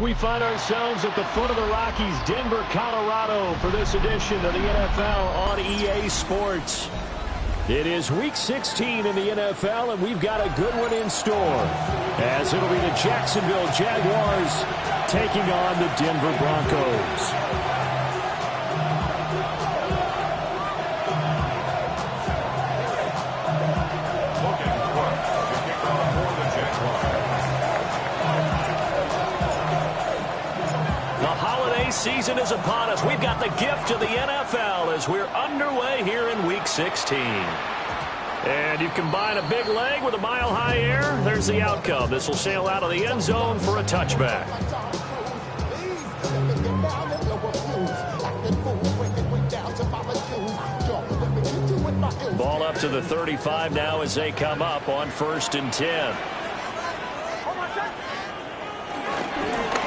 We find ourselves at the foot of the Rockies, Denver, Colorado, for this edition of the NFL on EA Sports. It is Week 16 in the NFL, and we've got a good one in store, as it'll be the Jacksonville Jaguars taking on the Denver Broncos. Season is upon us. We've got the gift of the NFL as we're underway here in Week 16. And you combine a big leg with a mile-high air, there's the outcome. This will sail out of the end zone for a touchback. Ball up to the 35 now as they come up on 1st and 10.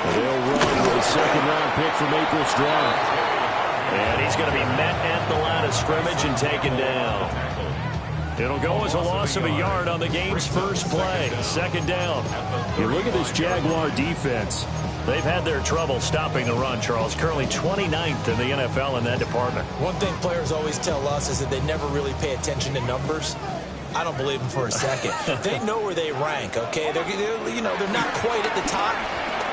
They'll run with a second-round pick from April's draft. And he's going to be met at the line of scrimmage and taken down. It'll go as a loss of a yard on the game's first play. 2nd down. You look at this Jaguar defense. They've had their trouble stopping the run, Charles. Currently 29th in the NFL in that department. One thing players always tell us is that they never really pay attention to numbers. I don't believe them for a second. They know where they rank, okay? They're not quite at the top,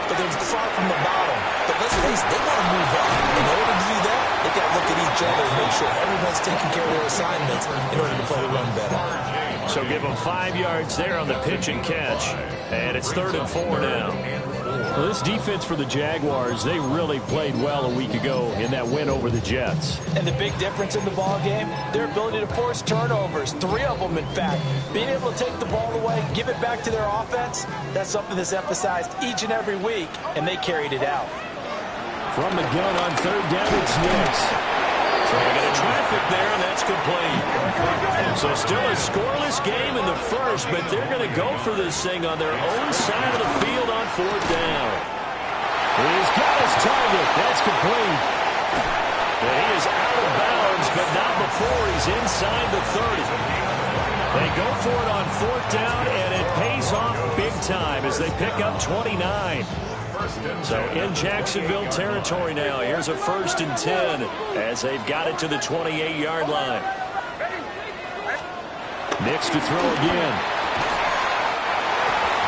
but they're far from the bottom. But let's face it, they want to move up. In order to do that, they've got to look at each other and make sure everyone's taking care of their assignments in order to play the run better. So give them 5 yards there on the pitch and catch. And it's 3rd and 4 now. Well, this defense for the Jaguars, they really played well a week ago in that win over the Jets. And the big difference in the ball game, their ability to force turnovers, 3 of them in fact. Being able to take the ball away, give it back to their offense, that's something that's emphasized each and every week, and they carried it out. From the gun on 3rd down, it's Nix. So they got a traffic there, and that's complete. So still a scoreless game in the first, but they're going to go for this thing on their own side of the field on 4th down. He's got his target. That's complete. And he is out of bounds, but not before he's inside the 30. They go for it on 4th down, and it pays off big time as they pick up 29. So in Jacksonville territory now. Here's a 1st and 10 as they've got it to the 28-yard line. Nix to throw again.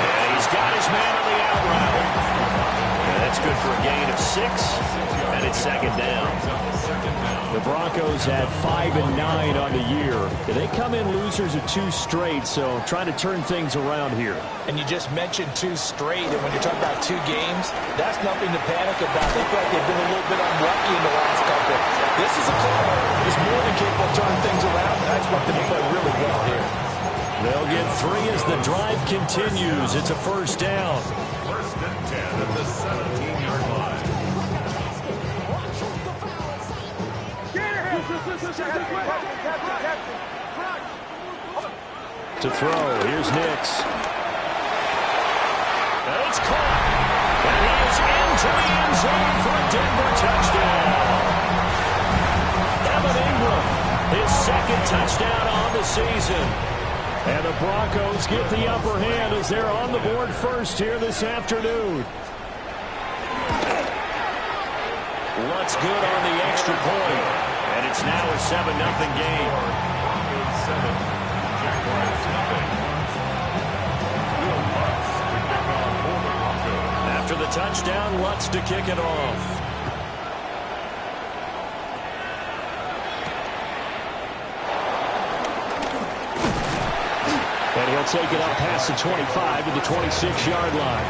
And he's got his man on the out route. And that's good for a gain of 6. And it's 2nd down. The Broncos had 5 and 9 on the year. They come in losers of 2 straight, so trying to turn things around here. And you just mentioned 2 straight, and when you're talking about 2 games, that's nothing to panic about. They feel like they've been a little bit unlucky in the last couple. This is a club that's more than capable of turning things around, and I expect them to play really well here. They'll get 3 as the drive continues. It's a 1st down. 1st and 10 at the 17-yard line. To throw, here's Nix. And it's caught. And he is into the end zone for a Denver touchdown. Evan Ingram, his 2nd touchdown on the season. And the Broncos get the upper hand as they're on the board first here this afternoon. What's good on the extra point? And it's now a 7-0 game. After the touchdown, Lutz to kick it off. And he'll take it up past the 25 to the 26-yard line.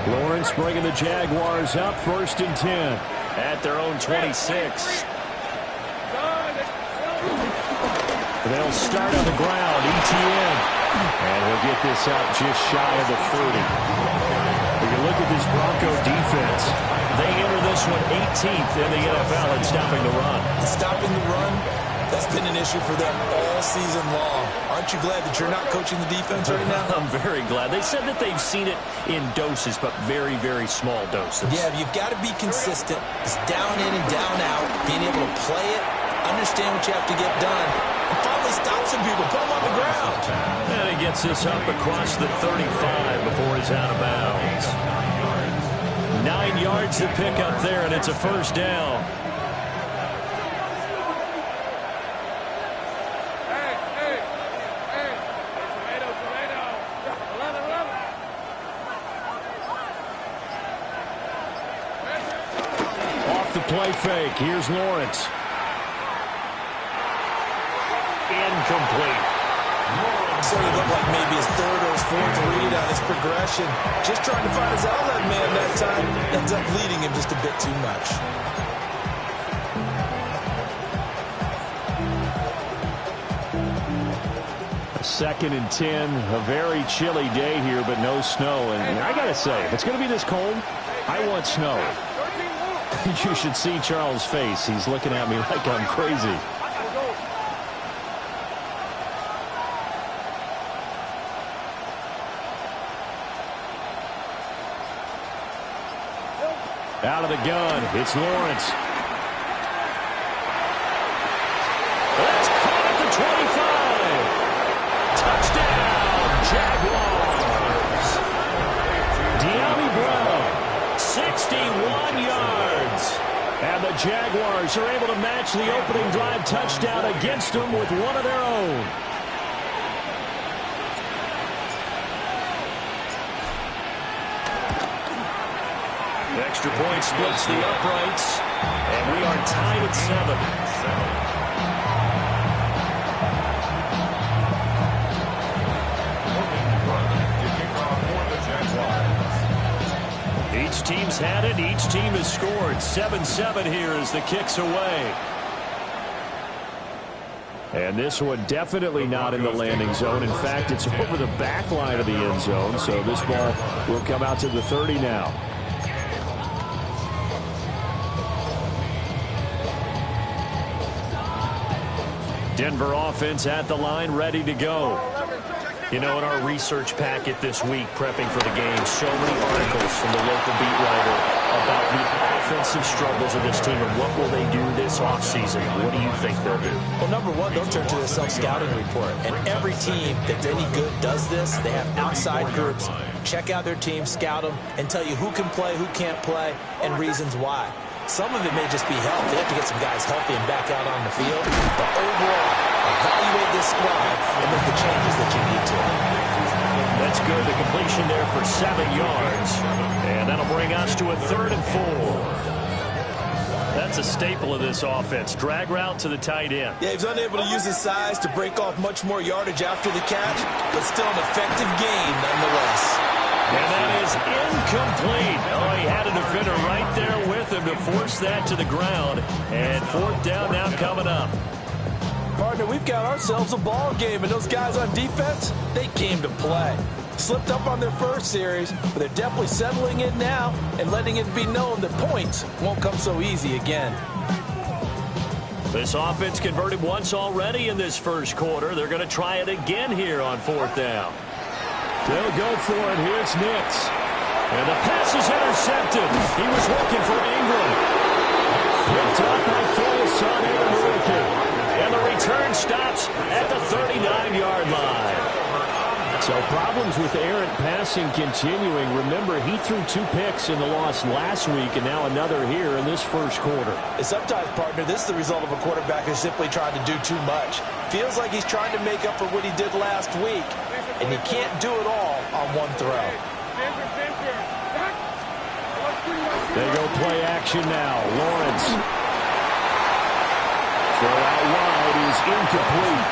Lawrence bringing the Jaguars up 1st and 10 at their own 26. They'll start on the ground. ETN. And he'll get this up just shy of the 30. When you look at this Bronco defense, they enter this one 18th in the NFL in stopping the run. Stopping the run, that's been an issue for them all season long. Aren't you glad that you're not coaching the defense right now? I'm very glad. They said that they've seen it in doses, but very, very small doses. Yeah, you've got to be consistent. It's down in and down out, being able to play it, understand what you have to get done, and finally He's stopped some people. Put him on the ground. And he gets this up across the 35 before he's out of bounds. 9 yards to pick up there, and it's a first down. Off the play fake. Here's Lawrence. Incomplete. So he looked like maybe his third or his fourth read on his progression. Just trying to find his outlet man that time. Ends up leading him just a bit too much. Second and 10. A very chilly day here, but no snow. And I got to say, if it's going to be this cold, I want snow. You should see Charles' face. He's looking at me like I'm crazy. Out of the gun, it's Lawrence. That's caught at the 25. Touchdown, Jaguars. A.M.P. Brown, 61 yards. And the Jaguars are able to match the opening drive touchdown against them with one of their own. Extra point splits the uprights, and we are tied at 7. Each team's had it. Each team has scored. 7-7 here as the kick's away. And this one definitely not in the landing zone. In fact, it's over the back line of the end zone, so this ball will come out to the 30 now. Denver offense at the line, ready to go. You know, in our research packet this week, prepping for the game, so many articles from the local beat writer about the offensive struggles of this team and what will they do this offseason. What do you think they'll do? Well, number one, they'll turn to their self-scouting report. And every team that's any good does this. They have outside groups. Check out their team, scout them, and tell you who can play, who can't play, and reasons why. Some of it may just be health. They have to get some guys healthy and back out on the field. But overall, evaluate this squad and make the changes that you need to. That's good. The completion there for 7 yards. And that'll bring us to a 3rd and 4. That's a staple of this offense. Drag route to the tight end. Yeah, he's unable to use his size to break off much more yardage after the catch, but still an effective gain nonetheless. And that is incomplete. Oh, he had a defender right there with him to force that to the ground. And 4th down now coming up. Partner, we've got ourselves a ball game, and those guys on defense, they came to play. Slipped up on their first series, but they're definitely settling in now and letting it be known that points won't come so easy again. This offense converted once already in this first quarter. They're going to try it again here on 4th down. They'll go for it. Here's Nix. And the pass is intercepted. He was looking for Ingram. Picked up by Phillips on and the return stops at the 39-yard line. So problems with errant passing continuing. Remember, he threw 2 picks in the loss last week and now another here in this first quarter. And sometimes, partner, this is the result of a quarterback who's simply trying to do too much. Feels like he's trying to make up for what he did last week. And you can't do it all on one throw. They go play action now. Lawrence. Throw out wide is incomplete.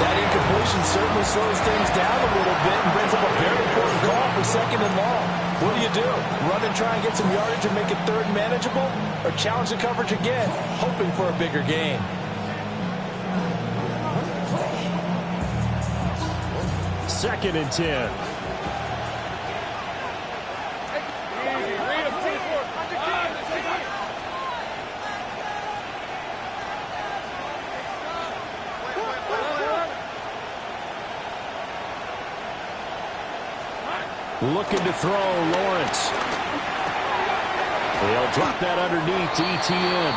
That incompletion certainly slows things down a little bit and brings up a very important call for 2nd and long. What do? Run and try and get some yardage and make it 3rd manageable? Or challenge the coverage again, hoping for a bigger gain? Second and 10. Looking to throw, Lawrence. They'll drop that underneath to ETN.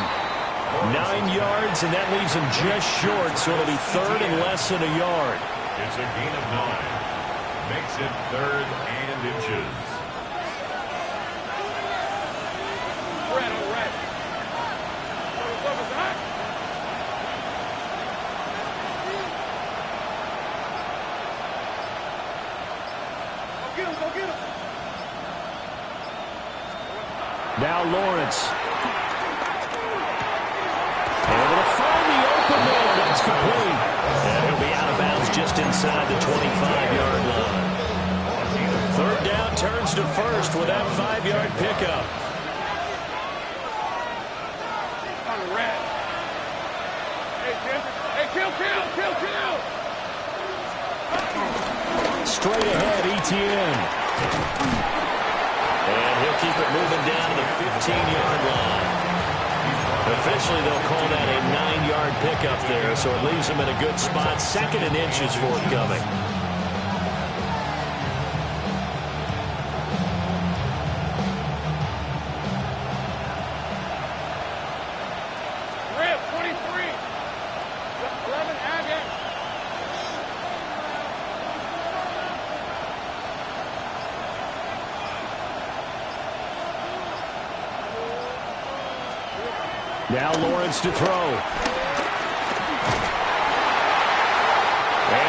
9 yards, and that leaves him just short, so it'll be third and less than a yard. It's a gain of 9. Makes it 3rd and inches. Now Lawrence. Able to find the open man. That's complete. And he'll be out of bounds just inside the 25-yard line. Third down turns to first with that 5-yard pickup. Straight ahead, ETN. And he'll keep it moving down to the 15-yard line. Officially, they'll call that a 9-yard pickup there, so it leaves them in a good spot. 2nd and inches forthcoming. Now Lawrence to throw. And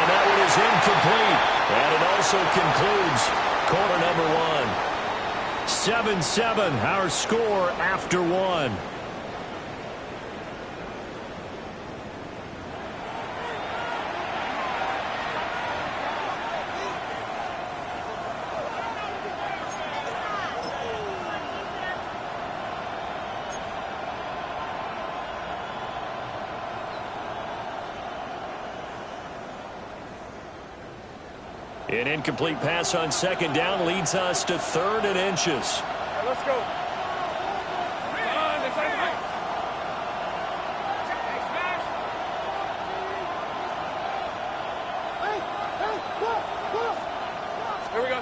that one is incomplete. And it also concludes quarter number 1. 7-7, our score after 1. An incomplete pass on 2nd down leads us to 3rd and inches. Let's go. Here we go.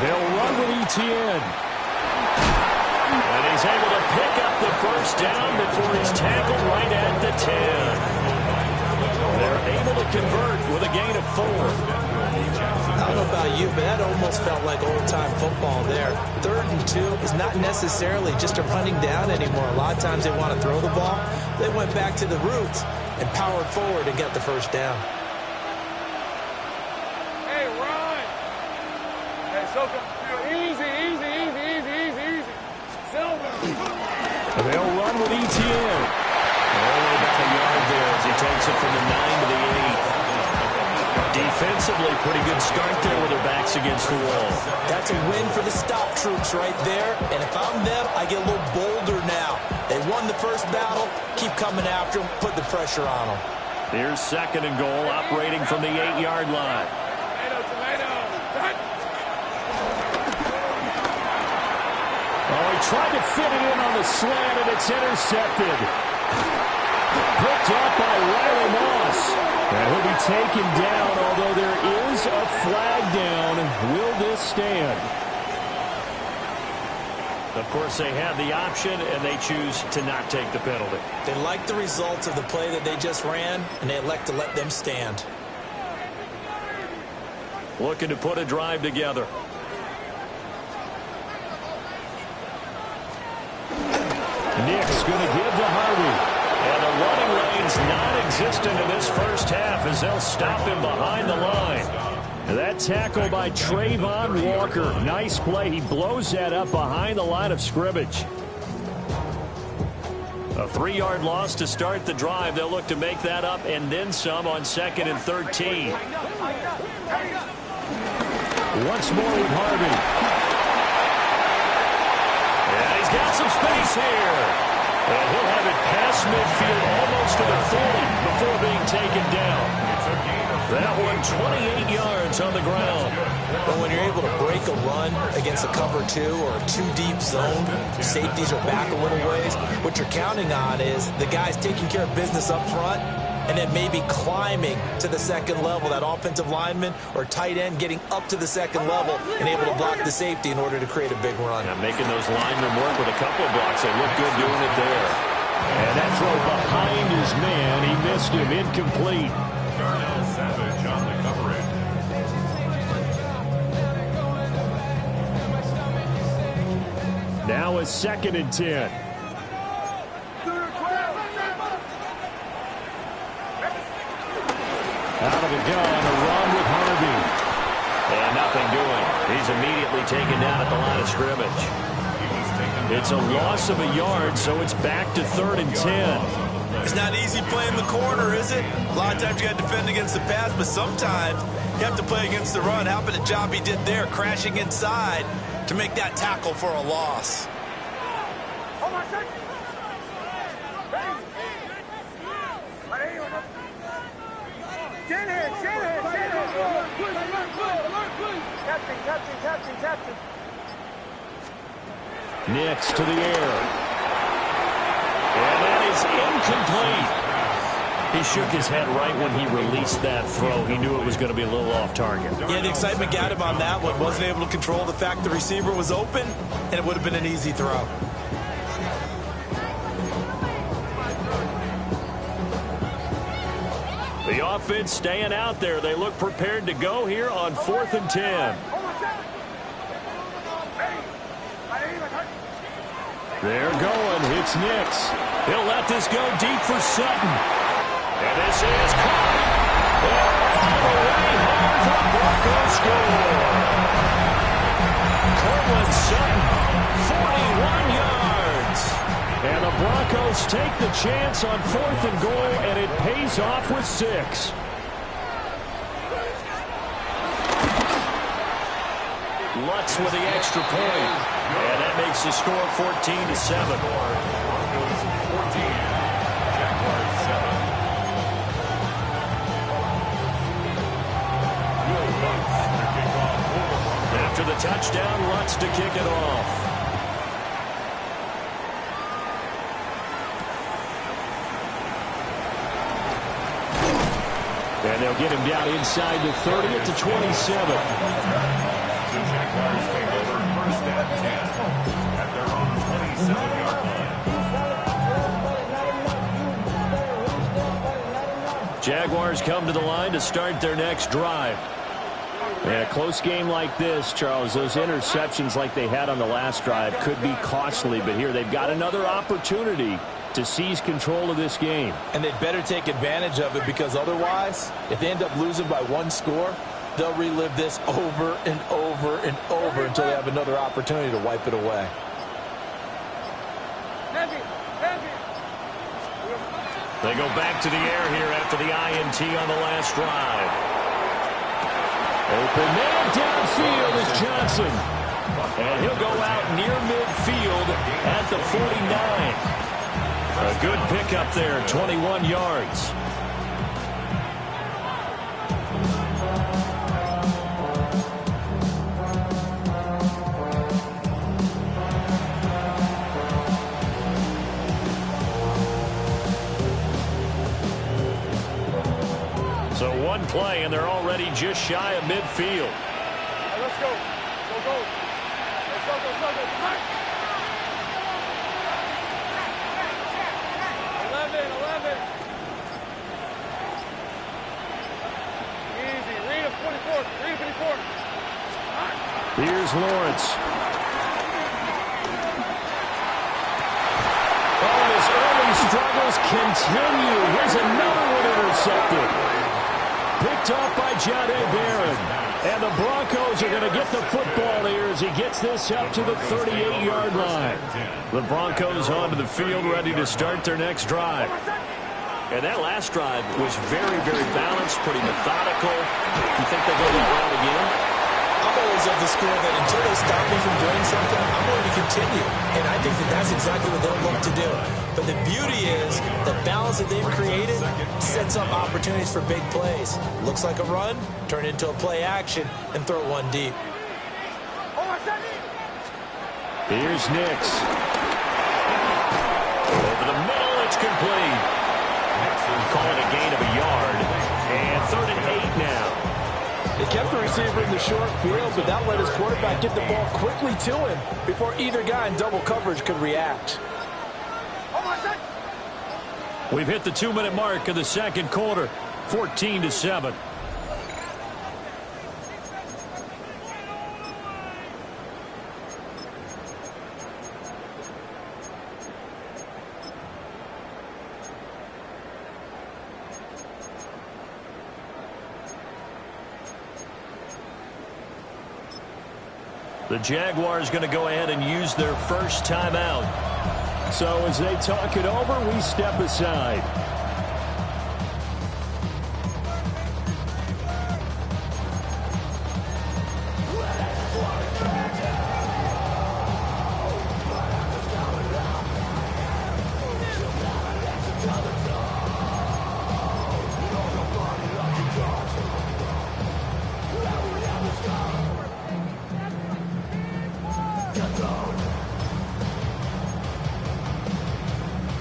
They'll run with ETN. And he's able to pick up the first down before he's tackled right at the 10. They're able to convert with a gain of 4. I don't know about you, but that almost felt like old-time football there. 3rd and 2 is not necessarily just a running down anymore. A lot of times they want to throw the ball. They went back to the roots and powered forward and got the first down. Hey, run. Hey, Soka. Easy. Silver. They'll run with ETN. Only about a yard there as he takes it from the 9 to the 8. Defensively, pretty good start there with their backs against the wall. That's a win for the stop troops right there. And if I'm them, I get a little bolder now. They won the first battle. Keep coming after them. Put the pressure on them. Here's 2nd and goal, operating from the 8-yard line. Oh, he tried to fit it in on the slant, and it's intercepted. Picked up by Riley Moss. And he'll be taken down, although there is a flag down. Will this stand? Of course, they have the option, and they choose to not take the penalty. They like the results of the play that they just ran, and they elect to let them stand. Looking to put a drive together. Nick's going to give to Harvey. And the running lane's non-existent in this first half as they'll stop him behind the line. That tackle by Trayvon Walker. Nice play. He blows that up behind the line of scrimmage. A 3-yard loss to start the drive. They'll look to make that up and then some on 2nd and 13. Once more with Harvey. And he's got some space here. And he'll have it past midfield almost to the 40 before being taken down. That one 28 yards on the ground. But when you're able to break a run against a cover 2 or a 2-deep zone, safeties are back a little ways. What you're counting on is the guys taking care of business up front and then maybe climbing to the 2nd level, that offensive lineman or tight end getting up to the 2nd level and able to block the safety in order to create a big run. Yeah, making those linemen work with a couple of blocks. They look good doing it there. And that throw behind his man. He missed him. Incomplete. Darnell Savage on the coverage. Now a 2nd and 10. Out of the gun, a run with Harvey. And nothing doing. He's immediately taken down at the line of scrimmage. It's a loss of a yard, so it's back to 3rd and 10. It's not easy playing the corner, is it? A lot of times you got to defend against the pass, but sometimes you have to play against the run. How about the job he did there, crashing inside to make that tackle for a loss? Captain. Nix to the air. And that is incomplete. He shook his head right when he released that throw. He knew it was going to be a little off target. Yeah, the excitement got him on that one. Wasn't able to control the fact the receiver was open, and it would have been an easy throw. The offense staying out there. They look prepared to go here on 4th and 10. They're going. It's Nix. He'll let this go deep for Sutton. And this is caught. All the way home for Broncos score. Cortland Sutton, 41 yards. And the Broncos take the chance on 4th and goal, and it pays off with 6. Lutz with the extra point. And that makes the score 14-7. Broncos 14, Jaguars 7. Will Lutz to kick off for the Broncos. After the touchdown, Lutz to kick it off. And they'll get him down inside the 30 at the 27. The Jaguars take over 1st and 10 at their own 27-yard line. Jaguars come to the line to start their next drive. And a close game like this, Charles, those interceptions like they had on the last drive could be costly, but here they've got another opportunity to seize control of this game. And they'd better take advantage of it, because otherwise, if they end up losing by 1 score, they'll relive this over and over and over until they have another opportunity to wipe it away. They go back to the air here after the INT on the last drive. Open man downfield is Johnson. And he'll go out near midfield at the 49. A good pickup there, 21 yards. So one play, and they're already just shy of midfield. Right, let's go. Go. Let's go. Right. 11. Easy. Read him 24. Here's Lawrence. Oh, his early struggles continue. Here's another one intercepted. Picked off by Jahdae Barron. And the Broncos are going to get the football here as he gets this up to the 38-yard line. The Broncos onto the field ready to start their next drive. And that last drive was very, very balanced, pretty methodical. You think they'll go that route again? I'm always of the school that until they stop me from doing something, I'm going to continue. And I think that that's exactly what they'll look to do. But the beauty is the balance that they've created sets up opportunities for big plays. Looks like a run, turn into a play action, and throw one deep. Here's Nix. Over the middle, it's complete. Call it a gain of a yard. And 3rd and 8 now. They kept the receiver in the short field, but that let his quarterback get the ball quickly to him before either guy in double coverage could react. We've hit the 2-minute mark of the second quarter, 14-7. The Jaguars going to go ahead and use their first timeout. So as they talk it over, we step aside.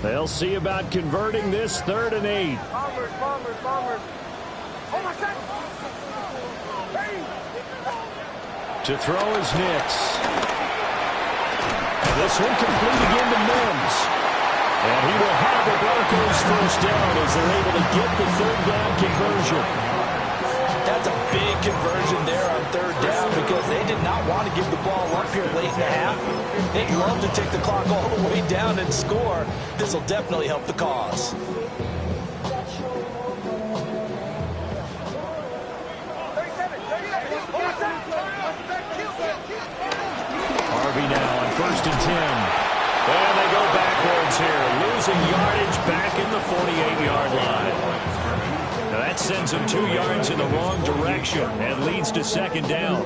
They'll see about converting this 3rd and 8. Bombers. Oh, my God. Hey. To throw is Nix. This one complete again to Mims. And he will have the Broncos first down as they're able to get the 3rd down conversion. That's a big conversion there on 3rd down because they did not want to give the ball up here late in the half. They'd love to take the clock all the way down and score. This will definitely help the cause. Harvey now on 1st and 10. And they go backwards here, losing yardage back in the 48-yard line. Now that sends them 2 yards in the wrong direction and leads to 2nd down.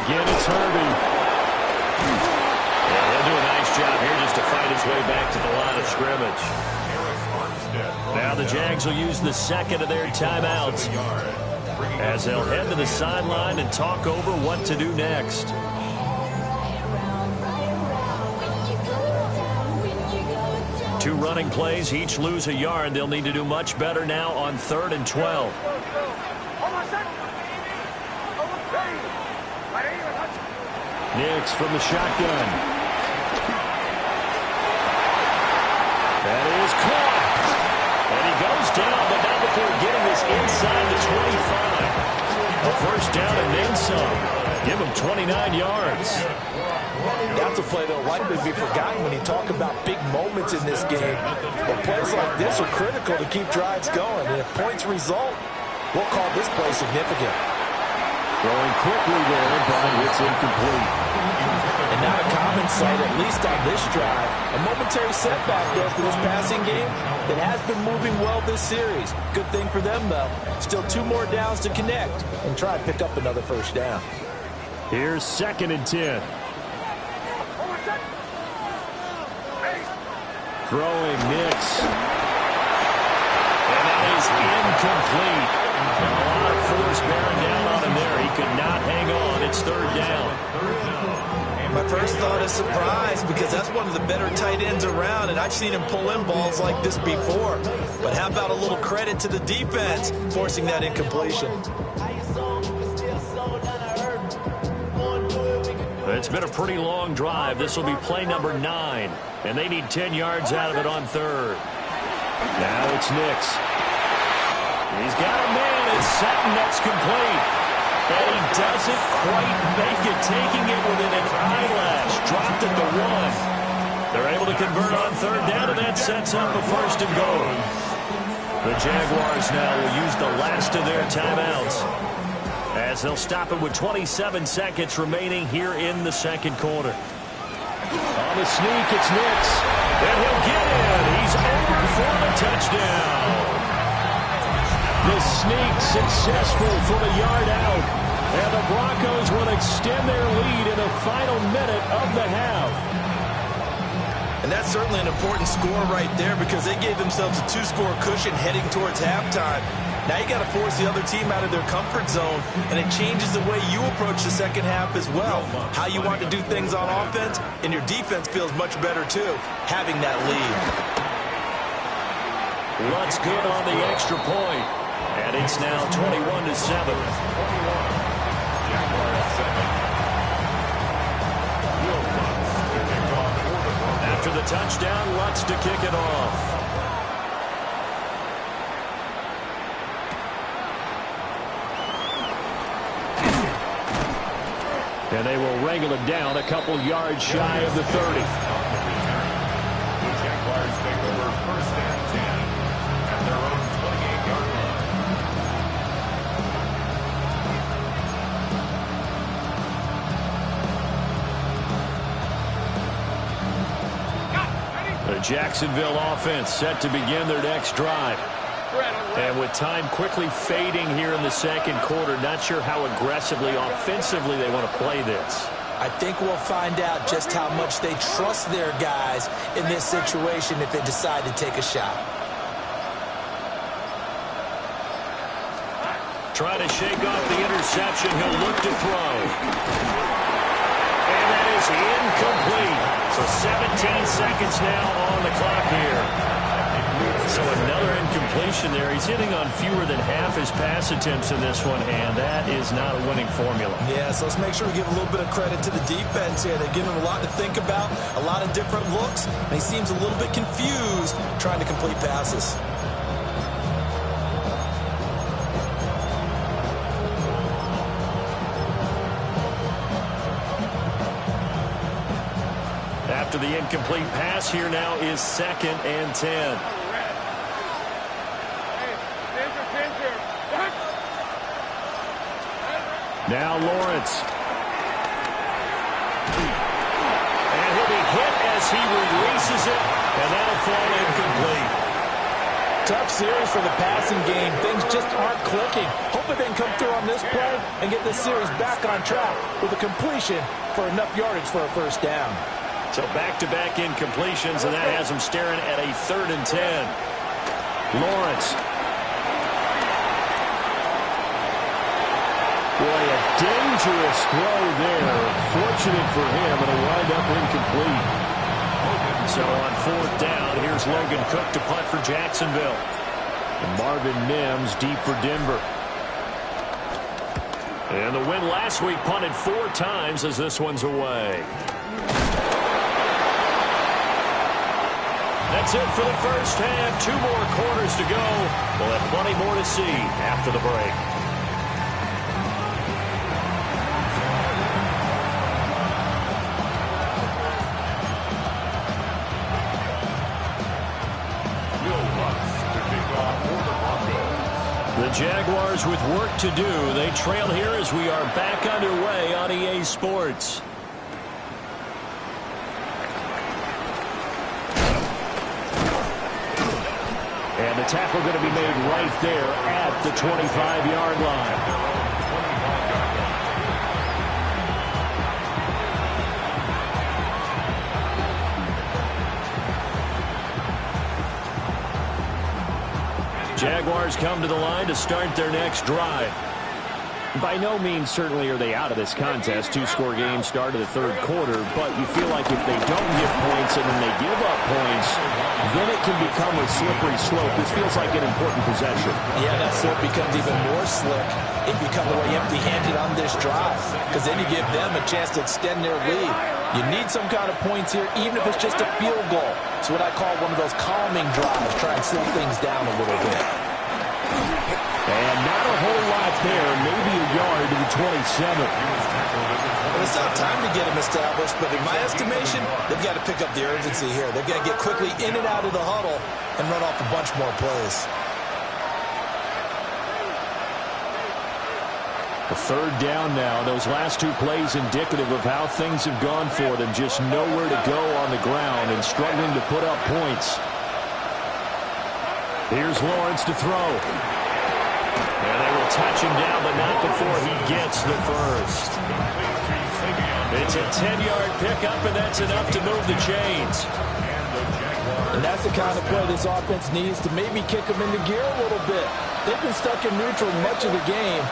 Again, it's Harvey. Yeah, he'll do a nice job here just to fight his way back to the line of scrimmage. Now the Jags will use the 2nd of their timeouts as they'll head to the sideline and talk over what to do next. Two running plays, each lose a yard. They'll need to do much better now on 3rd and 12. Nix from the shotgun. That is caught. And he goes down, but not before getting this inside the 25. A first down and then some. Give him 29 yards. That's a play that will likely be forgotten when you talk about big moments in this game. But plays like this are critical to keep drives going. And if points result, we'll call this play significant. Throwing quickly there, but it's incomplete. And not a common sight, at least on this drive. A momentary setback there for this passing game that has been moving well this series. Good thing for them, though. Still 2 more downs to connect and try to pick up another first down. Here's 2nd and 10. Throwing Nix. And that is incomplete. A lot of force bearing down on him there. He could not hang on. It's 3rd down. My first thought is surprise because that's one of the better tight ends around, and I've seen him pull in balls like this before. But how about a little credit to the defense forcing that incompletion? It's been a pretty long drive. This will be play number 9, and they need 10 yards out of it on 3rd. Now it's Nix. He's got a man. It's set, and that's complete. And he doesn't quite make it, taking it within an eyelash. Dropped at the 1. They're able to convert on 3rd down, and that sets up a 1st and goal. The Jaguars now will use the last of their timeouts as they'll stop it with 27 seconds remaining here in the second quarter. On the sneak, it's Nix. And he'll get in. He's over for the touchdown. The sneak successful from a yard out. And the Broncos will extend their lead in the final minute of the half. And that's certainly an important score right there because they gave themselves a 2-score cushion heading towards halftime. Now you got to force the other team out of their comfort zone, and it changes the way you approach the second half as well. How you want to do things on offense, and your defense feels much better too, having that lead. What's good on the extra point? And it's now 21-7. touchdown, Lutz to kick it off. And they will wrangle it down a couple yards shy of the 30. The Jaguars take over first and 10 at their own 28-yard line. The Jacksonville offense set to begin their next drive. And with time quickly fading here in the second quarter, not sure how aggressively, offensively they want to play this. I think we'll find out just how much they trust their guys in this situation if they decide to take a shot. Trying to shake off the interception. He'll look to throw. And that is incomplete. So 17 seconds now on the clock here. So another incompletion there. He's hitting on fewer than half his pass attempts in this one, and that is not a winning formula. Yeah, so let's make sure we give a little bit of credit to the defense here. They're giving him a lot to think about, a lot of different looks, and he seems a little bit confused trying to complete passes. After the incomplete pass, here now is 2nd and 10. Now Lawrence. And he'll be hit as he releases it, and that'll fall incomplete. Tough series for the passing game. Things just aren't clicking. Hoping they can come through on this play and get this series back on track with a completion for enough yardage for a first down. So back-to-back incompletions, and that has him staring at a 3rd and 10. Lawrence. Boy, a dangerous throw there. Fortunate for him, it'll wind up incomplete. So on 4th down, here's Logan Cook to punt for Jacksonville. And Marvin Mims deep for Denver. And the win last week punted 4 times as this one's away. That's it for the first half. 2 more quarters to go. We'll have plenty more to see after the break. The Jaguars with work to do. They trail here as we are back underway on EA Sports. And the tackle going to be made right there at the 25-yard line. Jaguars come to the line to start their next drive. By no means certainly are they out of this contest. 2-score game start of the 3rd quarter, but you feel like if they don't get points and then they give up points, then it can become a slippery slope. This feels like an important possession. Yeah, that slope becomes even more slick if you come away empty-handed on this drive, because then you give them a chance to extend their lead. You need some kind of points here, even if it's just a field goal. It's what I call one of those calming drives. Try and slow things down a little bit. And not a whole lot there, maybe a yard to the 27. Well, it's not time to get them established, but in my estimation, they've got to pick up the urgency here. They've got to get quickly in and out of the huddle and run off a bunch more plays. A 3rd down now. Those last 2 plays indicative of how things have gone for them. Just nowhere to go on the ground and struggling to put up points. Here's Lawrence to throw. And they will touch him down, but not before he gets the first. It's a 10-yard pickup, and that's enough to move the chains. And that's the kind of play this offense needs to maybe kick them into gear a little bit. They've been stuck in neutral much of the game.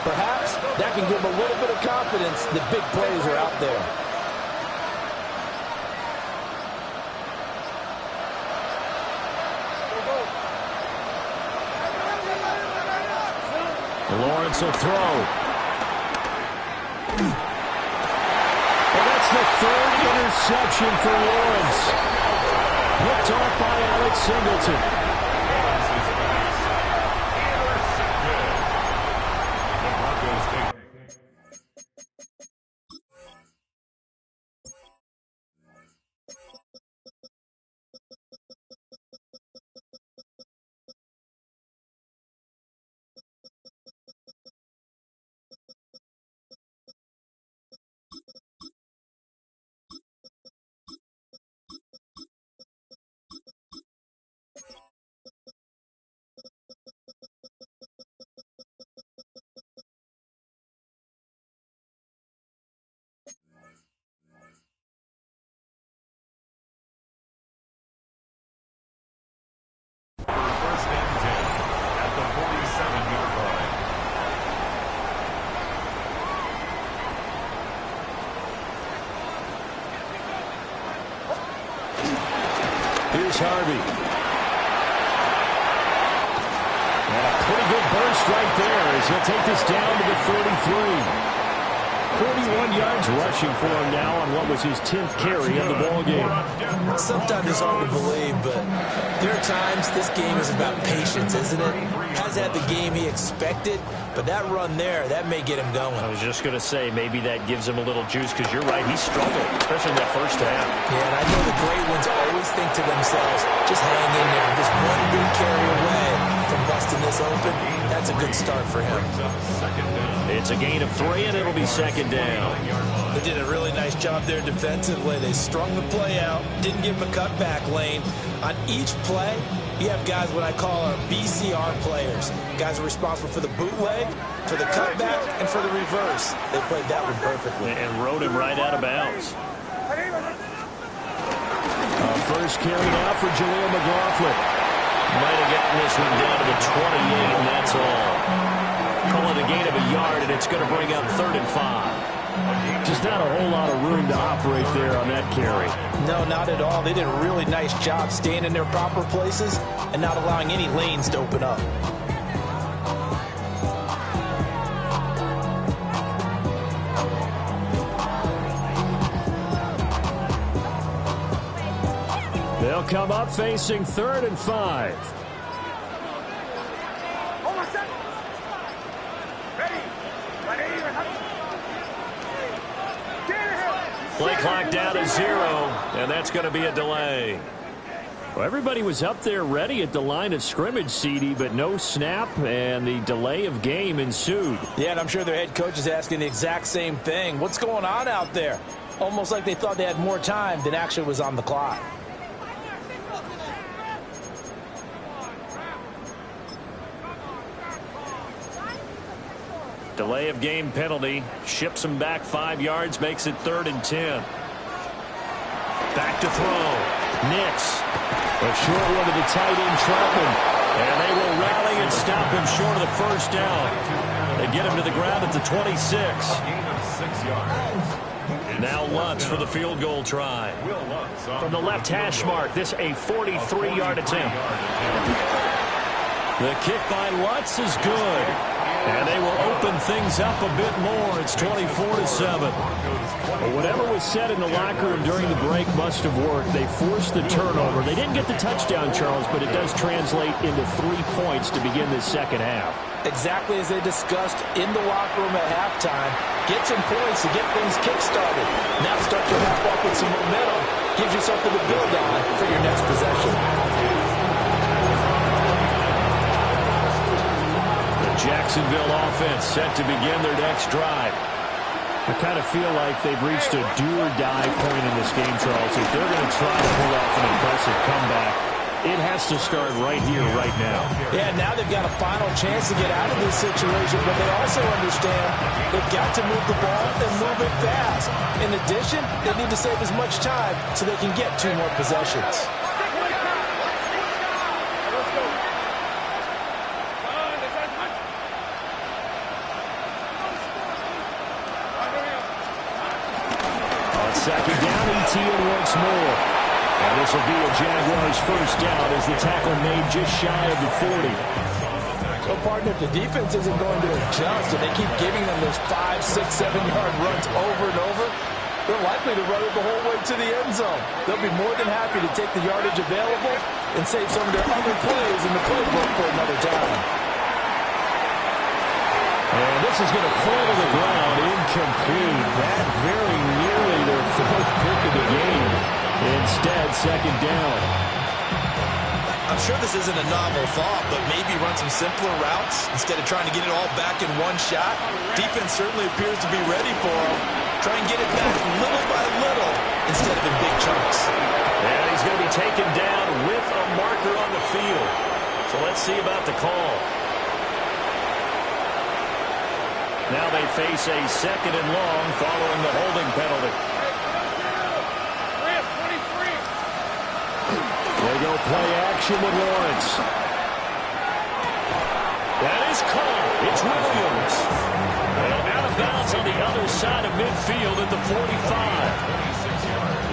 Perhaps that can give them a little bit of confidence that big plays are out there. Lawrence will throw. And that's the 3rd interception for Lawrence. it's Singleton. Passes pass. Intercepted. The Broncos take. First and 10 at the 47-yard line. Here's Harvey. And a pretty good burst right there as he'll take this down to the 43. 41 yards rushing for him now on what was his 10th carry of the ballgame. Sometimes it's hard to believe, but there are times this game is about patience, isn't it? Has had the game he expected, but that run there, that may get him going. I was just going to say, maybe that gives him a little juice, because you're right, he struggled, especially in that first half. Yeah, and I know the great ones always think to themselves, just hang in there, just one good carry away from busting this open. That's a good start for him. It's a gain of 3, and it'll be second down. They did a really nice job there defensively. They strung the play out, didn't give him a cutback lane. On each play, you have guys what I call our BCR players. Guys are responsible for the bootleg, for the cutback, and for the reverse. They played that one perfectly. And rode him right out of bounds. First carry now for Jaleel McLaughlin. Might have gotten this one down to the 28, and that's all. Call it a gain of a yard, and it's going to bring up 3rd and 5. Just not a whole lot of room to operate there on that carry. No, not at all. They did a really nice job staying in their proper places and not allowing any lanes to open up. They'll come up facing 3rd and 5. Play clock down to 0, and that's going to be a delay. Well, everybody was up there ready at the line of scrimmage, CD, but no snap, and the delay of game ensued. Yeah, and I'm sure their head coach is asking the exact same thing. What's going on out there? Almost like they thought they had more time than actually was on the clock. Delay of game penalty. Ships him back 5 yards, makes it 3rd and 10. Back to throw. Nix. A short one to the tight end, Troutman. And they will rally and stop him short of the first down. They get him to the ground at the 26. Gain of 6 yards. Now Lutz for the field goal try. From the left hash mark, this a 43-yard attempt. The kick by Lutz is good. And they will open things up a bit more. It's 24-7. Well, whatever was said in the locker room during the break must have worked. They forced the turnover. They didn't get the touchdown, Charles, but it does translate into 3 points to begin this second half. Exactly as they discussed in the locker room at halftime. Get some points to get things kick-started. Now start your half off with some momentum. Gives you something to build on for your next possession. Jacksonville offense set to begin their next drive. I kind of feel like they've reached a do-or-die point in this game, Charles. If they're going to try to pull off an impressive comeback, it has to start right here, right now. Yeah, now they've got a final chance to get out of this situation, but they also understand they've got to move the ball and move it fast. In addition, they need to save as much time so they can get 2 more possessions. Second down, ETN once more. And this will be a Jaguars first down as the tackle made just shy of the 40. Well, partner, if the defense isn't going to adjust and they keep giving them those 5, 6, 7-yard runs over and over, they're likely to run it the whole way to the end zone. They'll be more than happy to take the yardage available and save some of their other plays in the playbook for another down. And this is going to fall to the ground, incomplete. That very nearly their fourth pick of the game. Instead, second down. I'm sure this isn't a novel thought, but maybe run some simpler routes instead of trying to get it all back in one shot. Defense certainly appears to be ready for him. Try and get it back little by little instead of in big chunks. And he's going to be taken down with a marker on the field. So let's see about the call. Now they face a second and long following the holding penalty. They go play action with Lawrence. That is caught. It's Williams. And out of bounds on the other side of midfield at the 45.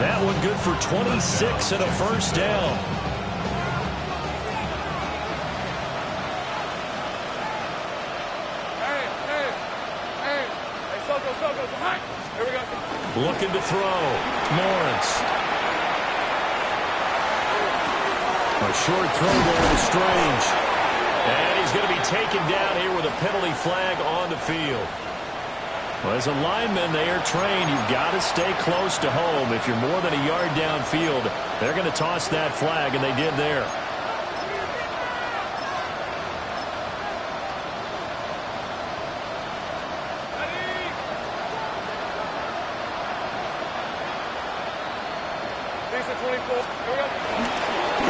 That one good for 26 and a first down. Here we go. Looking to throw. Lawrence. A short throw there to Strange. And he's going to be taken down here with a penalty flag on the field. Well, as a lineman, they are trained. You've got to stay close to home. If you're more than a yard downfield, they're going to toss that flag, and they did there.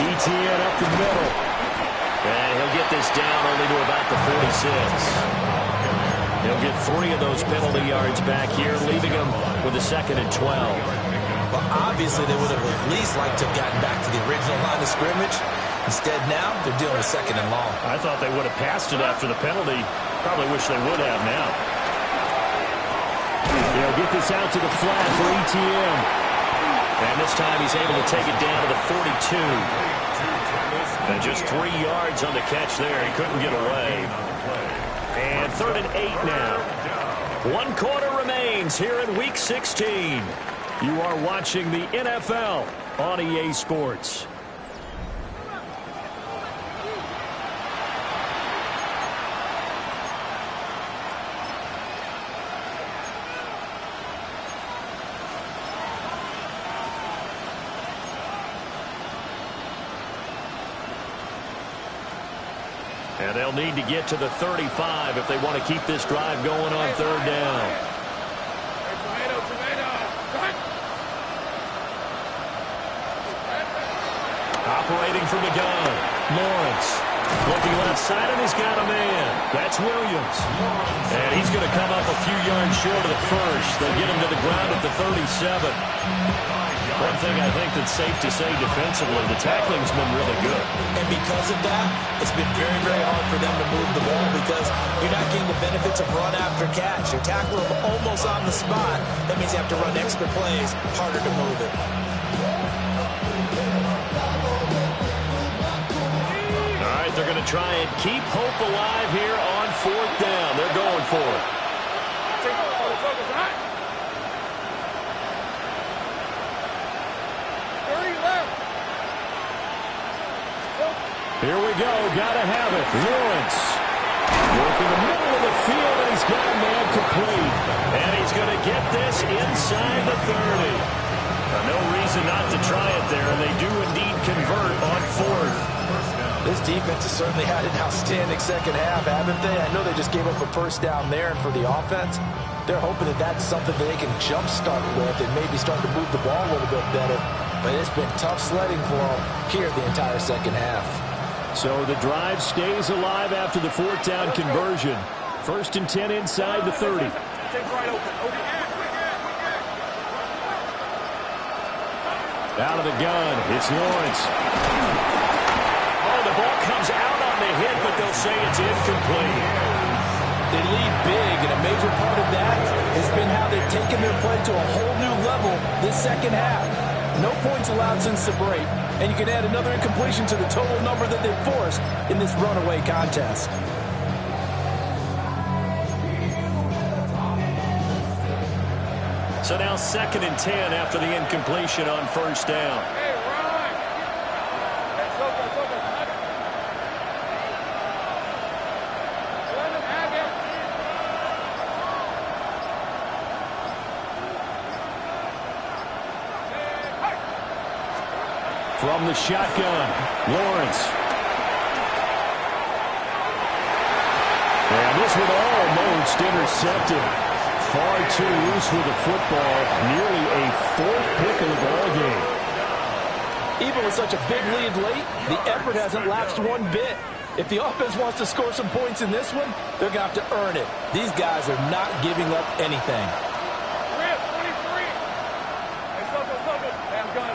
ETN up the middle. And he'll get this down only to about the 46. He'll get 3 of those penalty yards back here, leaving him with a second and 12. Well, obviously they would have at least liked to have gotten back to the original line of scrimmage. Instead now, they're dealing with second and long. I thought they would have passed it after the penalty. Probably wish they would have now. They'll get this out to the flat for ETN. And this time he's able to take it down to the 42. And just 3 yards on the catch there. He couldn't get away. And 3rd and 8 now. 1 quarter remains here in Week 16. You are watching the NFL on EA Sports. And they'll need to get to the 35 if they want to keep this drive going on 3rd down. Operating from the gun, Lawrence. Looking left side, and he's got a man. That's Williams. And he's going to come up a few yards short of the first. They'll get him to the ground at the 37. One thing I think that's safe to say defensively, the tackling's been really good. And because of that, it's been very, very hard for them to move the ball because you're not getting the benefits of run after catch. You're tackling them almost on the spot. That means you have to run extra plays, harder to move it. All right, they're going to try and keep hope alive here on 4th down. They're going for it. Here we go. Got to have it. Lawrence. Working the middle of the field, and he's got a man complete. And he's going to get this inside the 30. No reason not to try it there, and they do indeed convert on 4th. This defense has certainly had an outstanding second half, haven't they? I know they just gave up a first down there, and for the offense, they're hoping that that's something that they can jumpstart with and maybe start to move the ball a little bit better. But it's been tough sledding for them here the entire second half. So the drive stays alive after the 4th down conversion. 1st and 10 inside the 30. Out of the gun, it's Lawrence. Oh, the ball comes out on the hit, but they'll say it's incomplete. They lead big, and a major part of that has been how they've taken their play to a whole new level this second half. No points allowed since the break, and you can add another incompletion to the total number that they've forced in this runaway contest. So now 2nd and 10 after the incompletion on first down. Hey, run! Let's go, go, go, go. Let him have it. From the shotgun, Lawrence. And this one almost intercepted. Far too loose with the football. Nearly a 4th pick of the ball game. Even with such a big lead late, the effort hasn't lapsed one bit. If the offense wants to score some points in this one, they're going to have to earn it. These guys are not giving up anything. Rip, 23. Hey, go, go, go, go. Hey, I'm gun.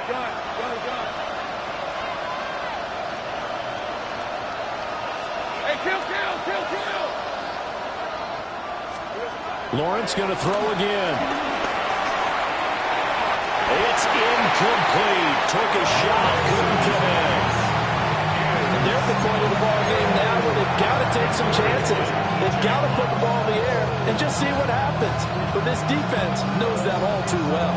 Hey, kill. Lawrence going to throw again. It's incomplete. Took a shot, couldn't connect. And there's the point of the ball game now where they've got to take some chances. They've got to put the ball in the air and just see what happens. But this defense knows that all too well.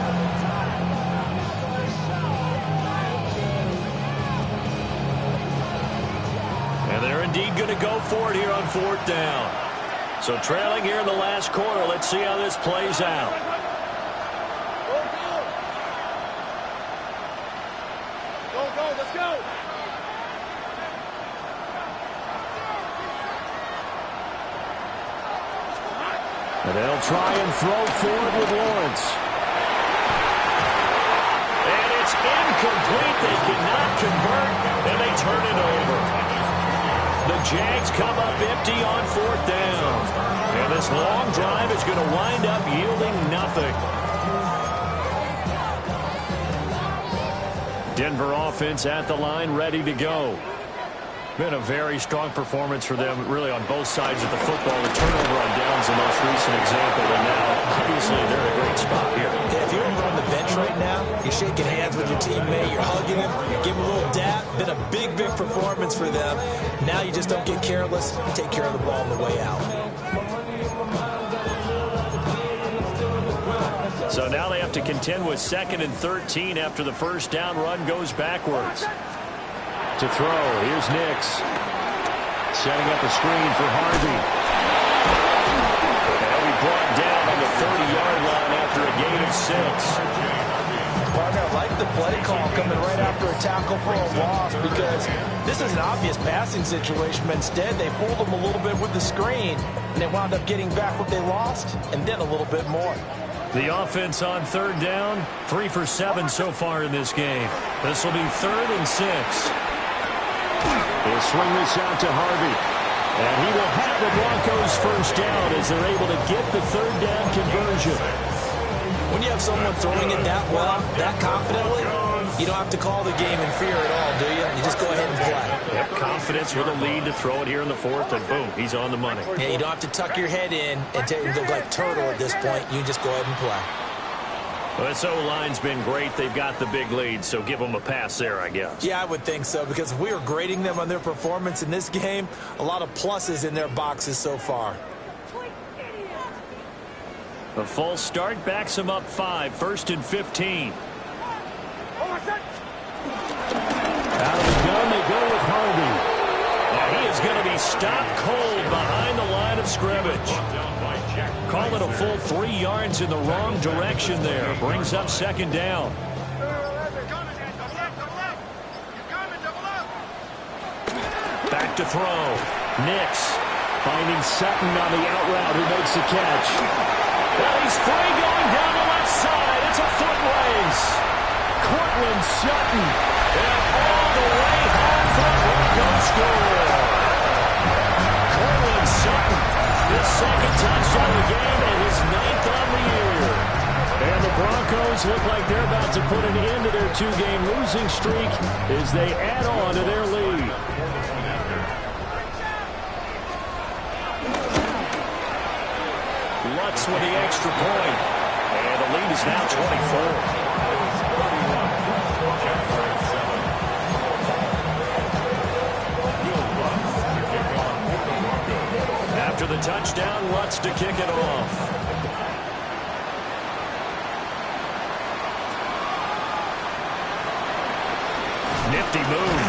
And they're indeed going to go for it here on 4th down. So trailing here in the last quarter. Let's see how this plays out. Go, let's go. And they'll try and throw forward with Lawrence. And it's incomplete. They cannot convert, and they turn it over. The Jags come up empty on 4th down. And this long drive is going to wind up yielding nothing. Denver offense at the line, ready to go. Been a very strong performance for them, really, on both sides of the football. The turnover on downs the most recent example, and now, obviously, they're in a great spot here. Yeah, if you're over on the bench right now, you're shaking hands with your teammate, you're hugging him, you give him a little dap. Been a big, big performance for them. Now you just don't get careless. You take care of the ball on the way out. So now they have to contend with 2nd and 13 after the first down run goes backwards. To throw, here's Nix. Setting up a screen for Harvey. And he'll be brought down on the 30-yard line after a gain of 6. Partner, I like the play call coming right after a tackle for a loss because this is an obvious passing situation, but instead they fooled them a little bit with the screen, and they wound up getting back what they lost and then a little bit more. The offense on 3rd down, 3 for 7 so far in this game. This will be 3rd and 6. He'll swing this out to Harvey. And he will have the Broncos first down as they're able to get the 3rd down conversion. When you have someone throwing it that well, that confidently, you don't have to call the game in fear at all, do you? You just go ahead and play. Yep, confidence with a lead to throw it here in the 4th, and boom, he's on the money. Yeah, you don't have to tuck your head in and look like turtle at this point. You just go ahead and play. Well, this O-line's been great. They've got the big lead, so give them a pass there, I guess. Yeah, I would think so, because if we were grading them on their performance in this game, a lot of pluses in their boxes so far. A false start backs them up 5, 1st and 15. Out of the gun, they go with Harvey. Now he is going to be stopped cold behind the line of scrimmage. Call it a full 3 yards in the wrong direction there. Brings up 2nd down. Back to throw. Nix finding Sutton on the out route who makes the catch. Well, he's free going down the left side. It's a foot race. Cortland Sutton. And all the way home for the Broncos score. Cortland Sutton, his 2nd touchdown of the game and his 9th on the year. And the Broncos look like they're about to put an end to their 2-game losing streak as they add on to their lead. Lutz with the extra point. And the lead is now 24. After the touchdown, Lutz to kick it off. Nifty move.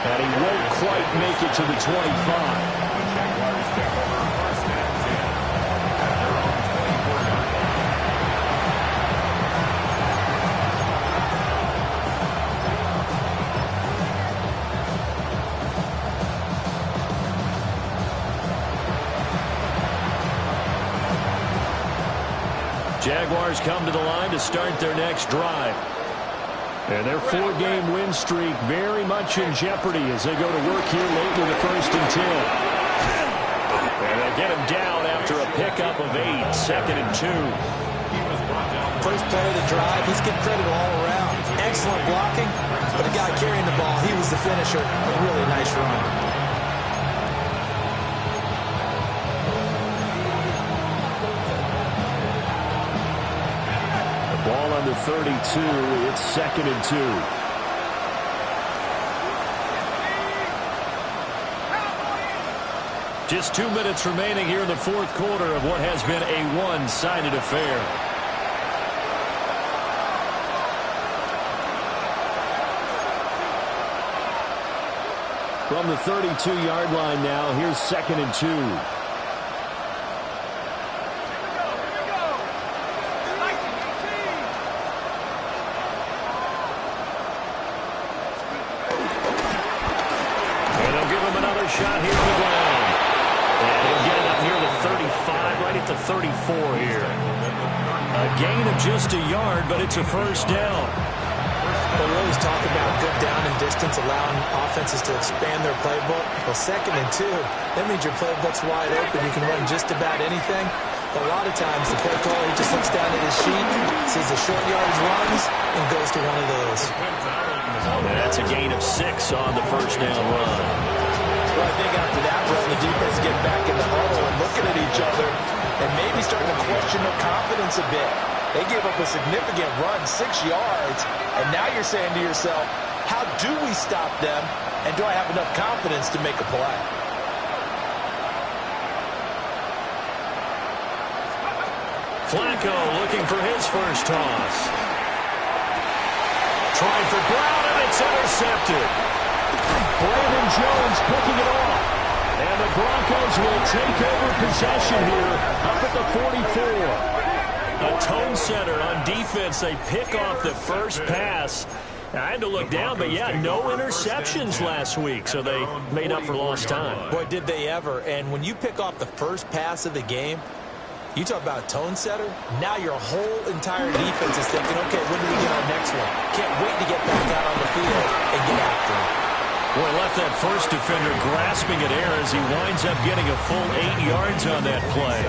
And he won't quite make it to the 25. The Jaguars take over first and 10 at their own 24-yard line. Jaguars come to the line to start their next drive. And their 4-game win streak very much in jeopardy as they go to work here late with the 1st and 10. And they get him down after a pickup of 8, 2nd and 2. First play of the drive, he's getting credit all around. Excellent blocking, but the guy carrying the ball, he was the finisher. A really nice run. Ball on the 32. It's 2nd and 2. Just 2 minutes remaining here in the 4th quarter of what has been a one-sided affair. From the 32-yard line now, here's 2nd and 2. Shot here on the ground. And he'll get it up near the 35, right at the 34 here. A gain of just a yard, but it's a first down. Well, we always talk about good down and distance, allowing offenses to expand their playbook. Well, 2nd and 2, that means your playbook's wide open. You can run just about anything. But a lot of times, the play caller just looks down at his sheet, sees the short yardage runs, and goes to one of those. And that's a gain of 6 on the first down run. Well, I think after that run, the defense get back in the huddle and looking at each other and maybe starting to question their confidence a bit. They gave up a significant run, 6 yards, and now you're saying to yourself, how do we stop them, and do I have enough confidence to make a play? Flacco looking for his first toss. Trying for Brown, and it's intercepted. Brandon Jones picking it off. And the Broncos will take over possession here up at the 44. A tone setter on defense. They pick off the first pass. I had to look down, but yeah, no interceptions last week, so they made up for lost time. Boy, did they ever. And when you pick off the first pass of the game, you talk about a tone setter. Now your whole entire defense is thinking, okay, when do we get our next one? Can't wait to get back out on the field and get after him. Boy, left that first defender grasping at air as he winds up getting a full 8 yards on that play.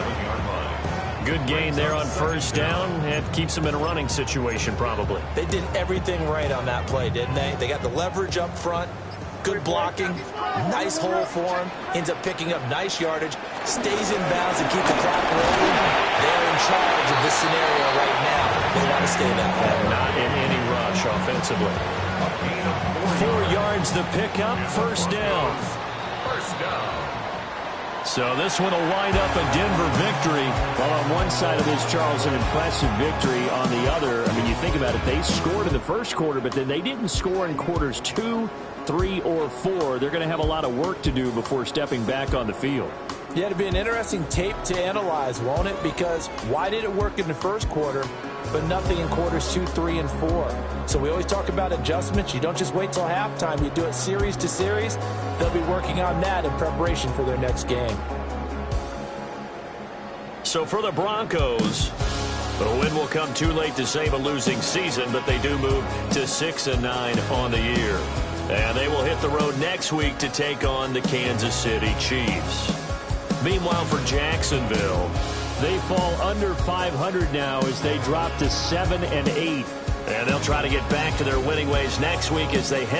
Good gain there on first down. It keeps him in a running situation probably. They did everything right on that play, didn't they? They got the leverage up front, good blocking, nice hole for him, ends up picking up nice yardage, stays in bounds and keep the clock rolling. They're in charge of this scenario right now. They want to stay that way. Not in any rush offensively. 4 yards the pickup, first down. So this one will wind up a Denver victory. Well, on one side of this, Charles, an impressive victory. On the other, I mean, you think about it, they scored in the first quarter, but then they didn't score in quarters 2, 3, or 4. They're going to have a lot of work to do before stepping back on the field. Yeah, it'll be an interesting tape to analyze, won't it? Because why did it work in the first quarter, but nothing in quarters 2, 3, and 4? So we always talk about adjustments. You don't just wait till halftime. You do it series to series. They'll be working on that in preparation for their next game. So for the Broncos, the win will come too late to save a losing season, but they do move to 6-9 on the year. And they will hit the road next week to take on the Kansas City Chiefs. Meanwhile, for Jacksonville, they fall under 500 now as they drop to 7-8. And they'll try to get back to their winning ways next week as they head